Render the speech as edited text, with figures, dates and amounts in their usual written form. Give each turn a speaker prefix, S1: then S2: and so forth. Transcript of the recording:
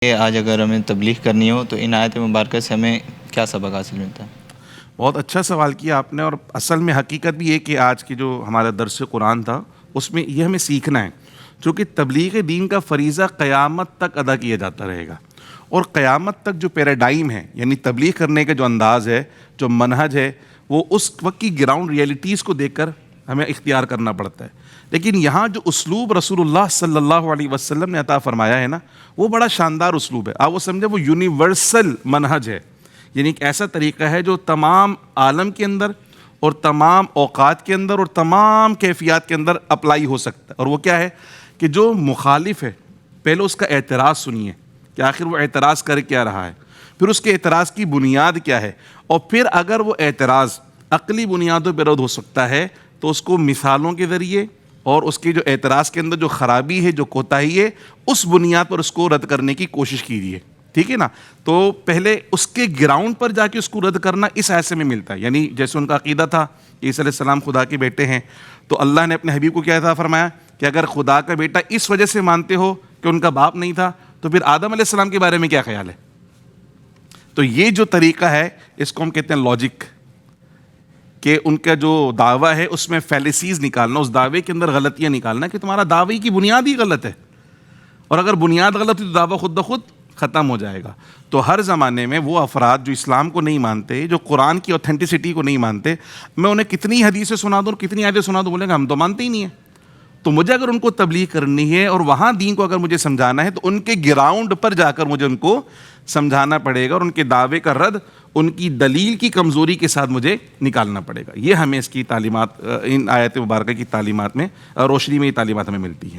S1: کہ آج اگر ہمیں تبلیغ کرنی ہو تو ان آیت مبارکہ سے ہمیں کیا سبق حاصل ملتا ہے؟
S2: بہت اچھا سوال کیا آپ نے، اور اصل میں حقیقت بھی یہ کہ آج کی جو ہمارا درس قرآن تھا اس میں یہ ہمیں سیکھنا ہے، چونکہ تبلیغ دین کا فریضہ قیامت تک ادا کیا جاتا رہے گا، اور قیامت تک جو پیراڈائم ہے، یعنی تبلیغ کرنے کا جو انداز ہے، جو منہج ہے، وہ اس وقت کی گراؤنڈ ریئلٹیز کو دیکھ کر ہمیں اختیار کرنا پڑتا ہے۔ لیکن یہاں جو اسلوب رسول اللہ صلی اللہ علیہ وسلم نے عطا فرمایا ہے نا، وہ بڑا شاندار اسلوب ہے۔ آپ وہ سمجھے وہ یونیورسل منہج ہے، یعنی ایک ایسا طریقہ ہے جو تمام عالم کے اندر اور تمام اوقات کے اندر اور تمام کیفیات کے اندر اپلائی ہو سکتا ہے۔ اور وہ کیا ہے کہ جو مخالف ہے پہلے اس کا اعتراض سنیے کہ آخر وہ اعتراض کر کیا رہا ہے، پھر اس کے اعتراض کی بنیاد کیا ہے، اور پھر اگر وہ اعتراض عقلی بنیادوں پہ رد ہو سکتا ہے تو اس کو مثالوں کے ذریعے اور اس کے جو اعتراض کے اندر جو خرابی ہے، جو کوتاہی ہے، اس بنیاد پر اس کو رد کرنے کی کوشش کیجیے، ٹھیک ہے نا۔ تو پہلے اس کے گراؤنڈ پر جا کے اس کو رد کرنا اس ایسے میں ملتا ہے، یعنی جیسے ان کا عقیدہ تھا کہ عیسیٰ علیہ السلام خدا کے بیٹے ہیں، تو اللہ نے اپنے حبیب کو کیا عطا فرمایا کہ اگر خدا کا بیٹا اس وجہ سے مانتے ہو کہ ان کا باپ نہیں تھا، تو پھر آدم علیہ السلام کے بارے میں کیا خیال ہے؟ تو یہ جو طریقہ ہے اس کو ہم کہتے ہیں لاجک، کہ ان کا جو دعویٰ ہے اس میں فیلیسیز نکالنا، اس دعوے کے اندر غلطیاں نکالنا کہ تمہارا دعوے کی بنیاد ہی غلط ہے، اور اگر بنیاد غلط ہے تو دعویٰ خود بخود ختم ہو جائے گا۔ تو ہر زمانے میں وہ افراد جو اسلام کو نہیں مانتے، جو قرآن کی اوتھینٹسٹی کو نہیں مانتے، میں انہیں کتنی حدیثیں سنا دوں اور کتنی آیتیں سنا دوں، بولیں گے ہم تو مانتے ہی نہیں ہیں۔ تو مجھے اگر ان کو تبلیغ کرنی ہے اور وہاں دین کو اگر مجھے سمجھانا ہے تو ان کے گراؤنڈ پر جا کر مجھے ان کو سمجھانا پڑے گا، اور ان کے دعوے کا رد ان کی دلیل کی کمزوری کے ساتھ مجھے نکالنا پڑے گا۔ یہ ہمیں اس کی تعلیمات، ان آیت مبارکہ کی تعلیمات میں روشنی میں یہ تعلیمات ہمیں ملتی ہیں۔